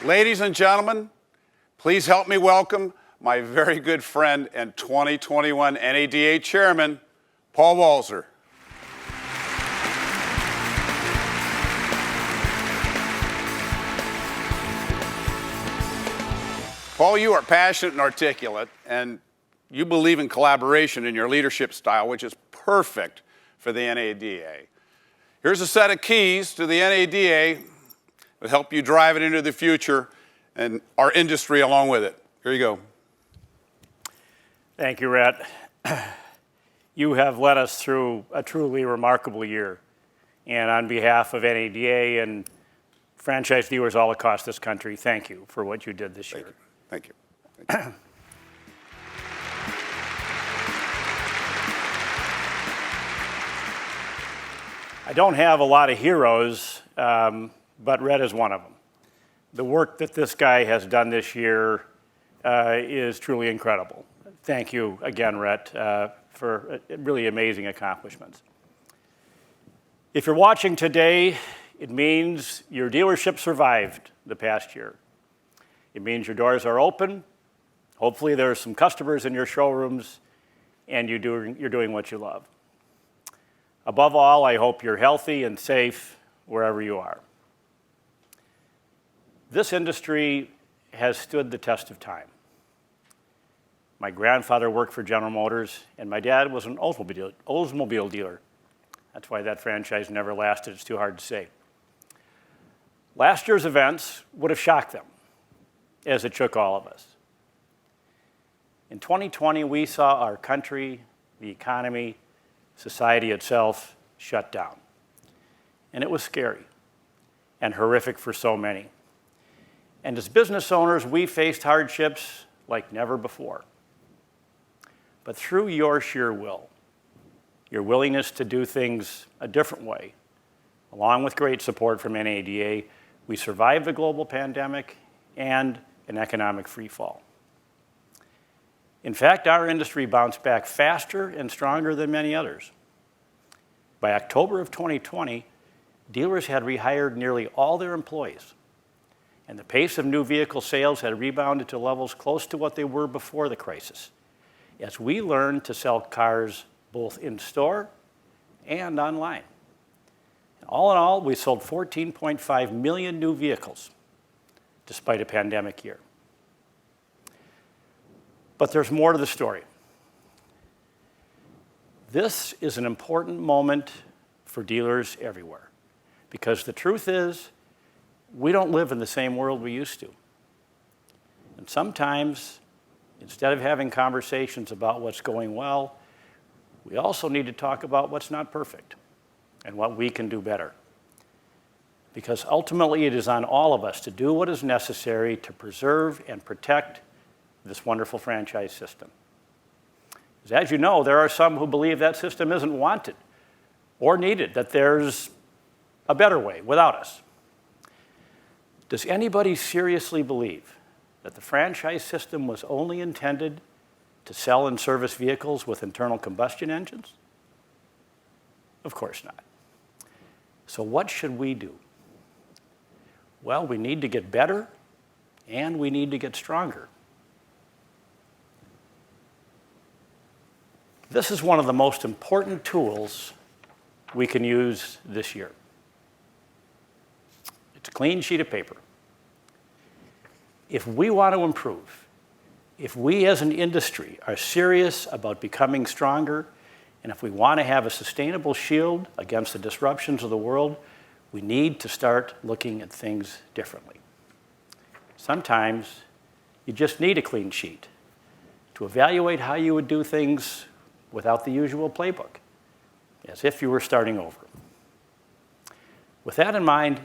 Ladies and gentlemen, please help me welcome my very good friend and 2021 NADA Chairman, Paul Walser. Paul, you are passionate and articulate, and you believe in collaboration in your leadership style, which is perfect for the NADA. Here's a set of keys to the NADA that help you drive it into the future and our industry along with it. Here you go. Thank you, Rhett. You have led us through a truly remarkable year. And on behalf of NADA and franchise dealers all across this country, thank you for what you did this year. Thank you. Thank you. I don't have a lot of heroes, but Rhett is one of them. The work that this guy has done this year is truly incredible. Thank you again, Rhett, for really amazing accomplishments. If you're watching today, it means your dealership survived the past year. It means your doors are open. Hopefully there are some customers in your showrooms and you're doing what you love. Above all, I hope you're healthy and safe wherever you are. This industry has stood the test of time. My grandfather worked for General Motors, and my dad was an Oldsmobile dealer. That's why that franchise never lasted. It's too hard to say. Last year's events would have shocked them, as it shook all of us. In 2020, we saw our country, the economy, society itself shut down. And it was scary and horrific for so many. And as business owners, we faced hardships like never before. But through your sheer will, your willingness to do things a different way, along with great support from NADA, we survived the global pandemic and an economic freefall. In fact, our industry bounced back faster and stronger than many others. By October of 2020, dealers had rehired nearly all their employees, and the pace of new vehicle sales had rebounded to levels close to what they were before the crisis, as we learned to sell cars both in-store and online. All in all, we sold 14.5 million new vehicles, despite a pandemic year. But there's more to the story. This is an important moment for dealers everywhere, because the truth is, we don't live in the same world we used to. And sometimes, instead of having conversations about what's going well, we also need to talk about what's not perfect and what we can do better. Because ultimately, it is on all of us to do what is necessary to preserve and protect this wonderful franchise system. As you know, there are some who believe that system isn't wanted or needed, that there's a better way without us. Does anybody seriously believe that the franchise system was only intended to sell and service vehicles with internal combustion engines? Of course not. So what should we do? Well, we need to get better and we need to get stronger. This is one of the most important tools we can use this year. It's a clean sheet of paper. If we want to improve, if we as an industry are serious about becoming stronger, and if we want to have a sustainable shield against the disruptions of the world, we need to start looking at things differently. Sometimes you just need a clean sheet to evaluate how you would do things without the usual playbook, as if you were starting over. With that in mind,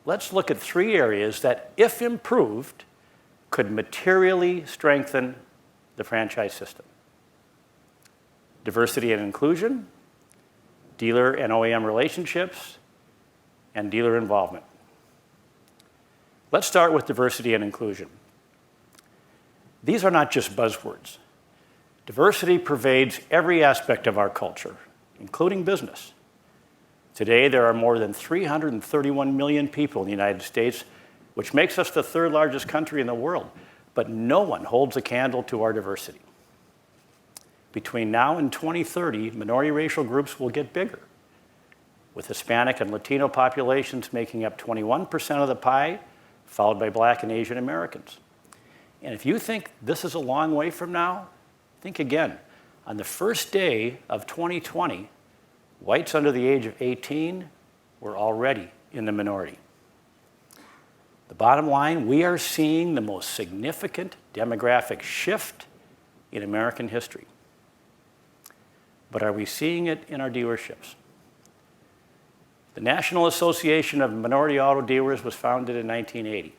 let's look at 3 areas that, if improved, could materially strengthen the franchise system: diversity and inclusion, dealer and OEM relationships, and dealer involvement. Let's start with diversity and inclusion. These are not just buzzwords. Diversity pervades every aspect of our culture, including business. Today, there are more than 331 million people in the United States, which makes us the third largest country in the world, but no one holds a candle to our diversity. Between now and 2030, minority racial groups will get bigger, with Hispanic and Latino populations making up 21% of the pie, followed by Black and Asian Americans. And if you think this is a long way from now, think again. On the first day of 2020, whites under the age of 18 were already in the minority. The bottom line, we are seeing the most significant demographic shift in American history. But are we seeing it in our dealerships? The National Association of Minority Auto Dealers was founded in 1980.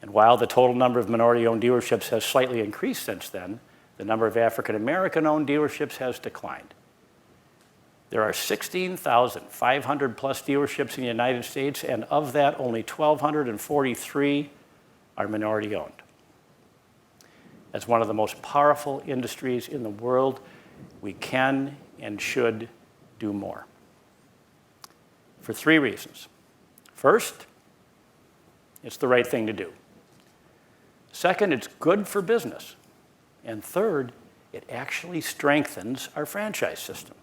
And while the total number of minority-owned dealerships has slightly increased since then, the number of African-American-owned dealerships has declined. There are 16,500 plus dealerships in the United States, and of that, only 1,243 are minority-owned. As one of the most powerful industries in the world, we can and should do more. For three reasons. First, it's the right thing to do. Second, it's good for business. And third, it actually strengthens our franchise system.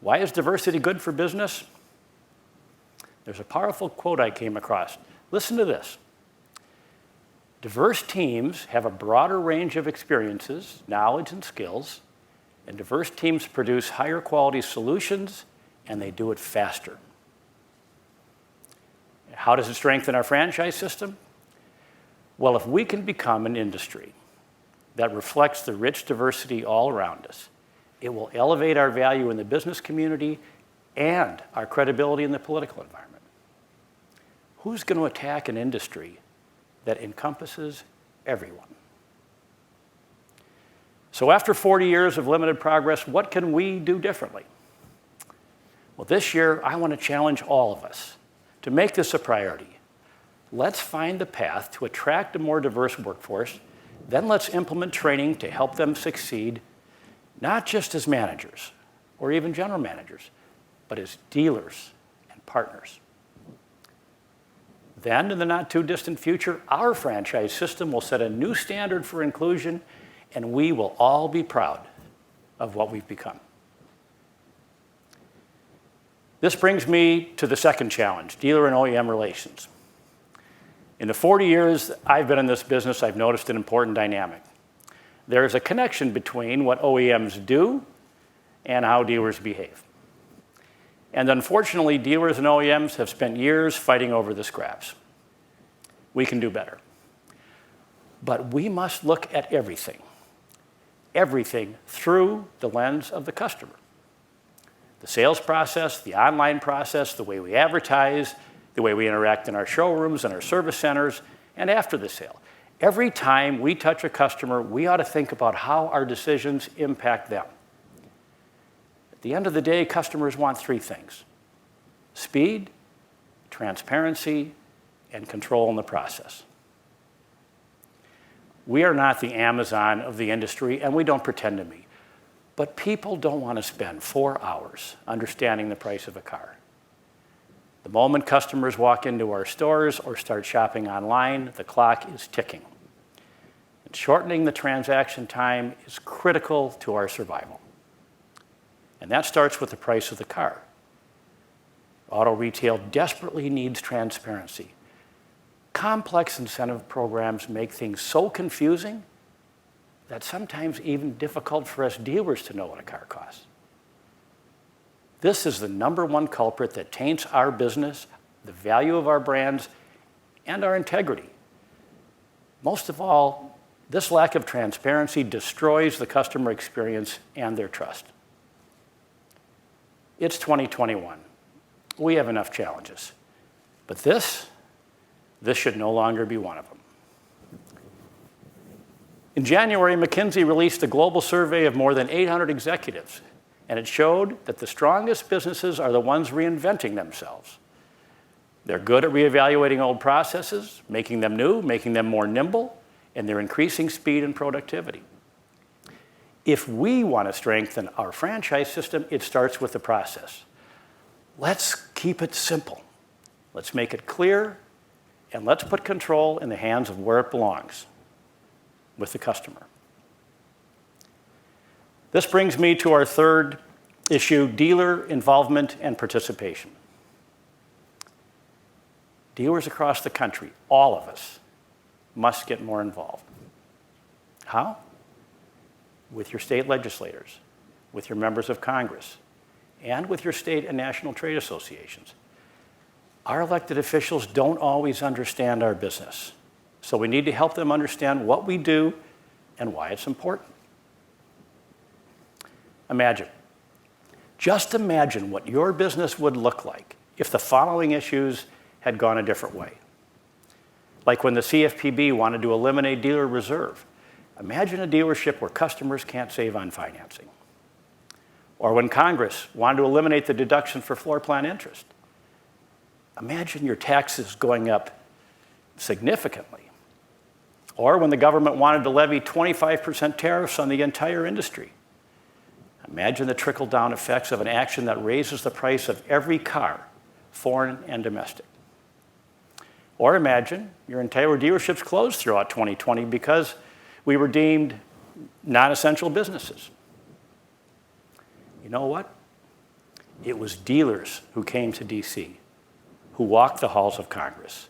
Why is diversity good for business? There's a powerful quote I came across. Listen to this. Diverse teams have a broader range of experiences, knowledge, and skills, and diverse teams produce higher quality solutions, and they do it faster. How does it strengthen our franchise system? Well, if we can become an industry that reflects the rich diversity all around us, it will elevate our value in the business community and our credibility in the political environment. Who's going to attack an industry that encompasses everyone? So after 40 years of limited progress, what can we do differently? Well, this year, I want to challenge all of us to make this a priority. Let's find the path to attract a more diverse workforce. Then let's implement training to help them succeed, not just as managers or even general managers, but as dealers and partners. Then, in the not too distant future, our franchise system will set a new standard for inclusion, and we will all be proud of what we've become. This brings me to the second challenge, dealer and OEM relations. In the 40 years I've been in this business, I've noticed an important dynamic. There's a connection between what OEMs do and how dealers behave. And unfortunately, dealers and OEMs have spent years fighting over the scraps. We can do better. But we must look at everything through the lens of the customer. The sales process, the online process, the way we advertise, the way we interact in our showrooms and our service centers, and after the sale. Every time we touch a customer, we ought to think about how our decisions impact them. At the end of the day, customers want three things: speed, transparency, and control in the process. We are not the Amazon of the industry, and we don't pretend to be. But people don't want to spend 4 hours understanding the price of a car. The moment customers walk into our stores or start shopping online, the clock is ticking. And shortening the transaction time is critical to our survival. And that starts with the price of the car. Auto retail desperately needs transparency. Complex incentive programs make things so confusing that sometimes even difficult for us dealers to know what a car costs. This is the number one culprit that taints our business, the value of our brands, and our integrity. Most of all, this lack of transparency destroys the customer experience and their trust. It's 2021. We have enough challenges. But this should no longer be one of them. In January, McKinsey released a global survey of more than 800 executives, and it showed that the strongest businesses are the ones reinventing themselves. They're good at reevaluating old processes, making them new, making them more nimble, and they're increasing speed and productivity. If we want to strengthen our franchise system, it starts with the process. Let's keep it simple. Let's make it clear, and let's put control in the hands of where it belongs, with the customer. This brings me to our third issue, dealer involvement and participation. Dealers across the country, all of us, must get more involved. How? With your state legislators, with your members of Congress, and with your state and national trade associations. Our elected officials don't always understand our business, so we need to help them understand what we do and why it's important. Just imagine what your business would look like if the following issues had gone a different way. Like when the CFPB wanted to eliminate dealer reserve. Imagine a dealership where customers can't save on financing. Or when Congress wanted to eliminate the deduction for floor plan interest. Imagine your taxes going up significantly. Or when the government wanted to levy 25% tariffs on the entire industry. Imagine the trickle-down effects of an action that raises the price of every car, foreign and domestic. Or imagine your entire dealerships closed throughout 2020 because we were deemed non-essential businesses. You know what? It was dealers who came to DC, who walked the halls of Congress,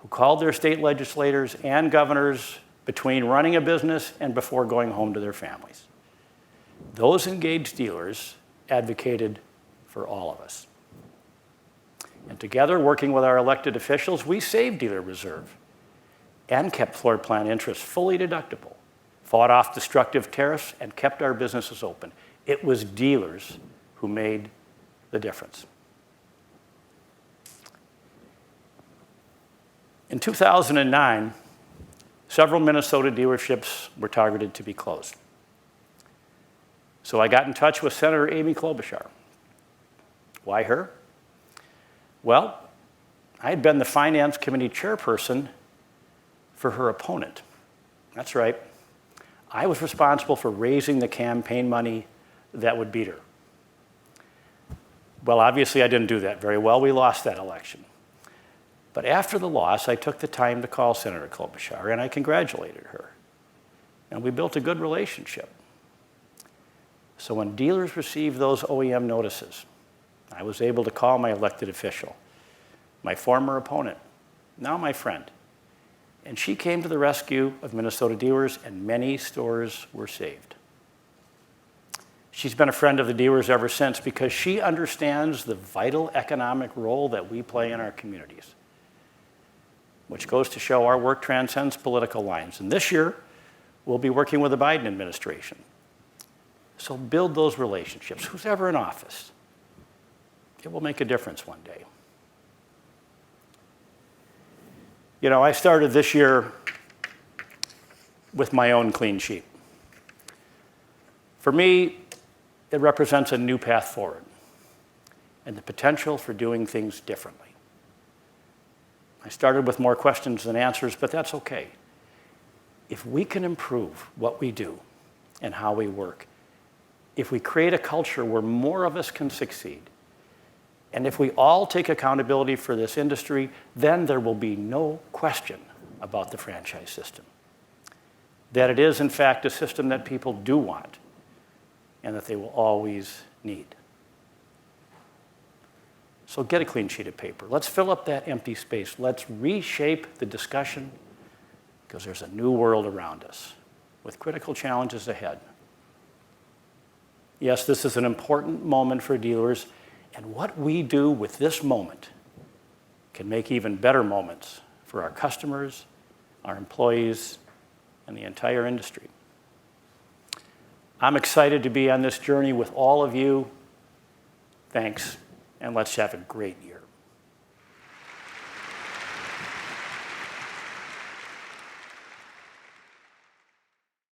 who called their state legislators and governors between running a business and before going home to their families. Those engaged dealers advocated for all of us. And together, working with our elected officials, we saved dealer reserve and kept floor plan interest fully deductible, fought off destructive tariffs, and kept our businesses open. It was dealers who made the difference. In 2009, several Minnesota dealerships were targeted to be closed. So I got in touch with Senator Amy Klobuchar. Why her? Well, I had been the Finance Committee chairperson for her opponent. That's right. I was responsible for raising the campaign money that would beat her. Well, obviously I didn't do that very well. We lost that election. But after the loss, I took the time to call Senator Klobuchar, and I congratulated her. And we built a good relationship. So when dealers received those OEM notices, I was able to call my elected official, my former opponent, now my friend. And she came to the rescue of Minnesota dealers, and many stores were saved. She's been a friend of the dealers ever since because she understands the vital economic role that we play in our communities, which goes to show our work transcends political lines. And this year, we'll be working with the Biden administration. So build those relationships. Who's ever in office, it will make a difference one day. You know, I started this year with my own clean sheet. For me, it represents a new path forward and the potential for doing things differently. I started with more questions than answers, but that's okay. If we can improve what we do and how we work, if we create a culture where more of us can succeed, and if we all take accountability for this industry, then there will be no question about the franchise system. That it is, in fact, a system that people do want and that they will always need. So get a clean sheet of paper. Let's fill up that empty space. Let's reshape the discussion because there's a new world around us with critical challenges ahead. Yes, this is an important moment for dealers, and what we do with this moment can make even better moments for our customers, our employees, and the entire industry. I'm excited to be on this journey with all of you. Thanks, and let's have a great year.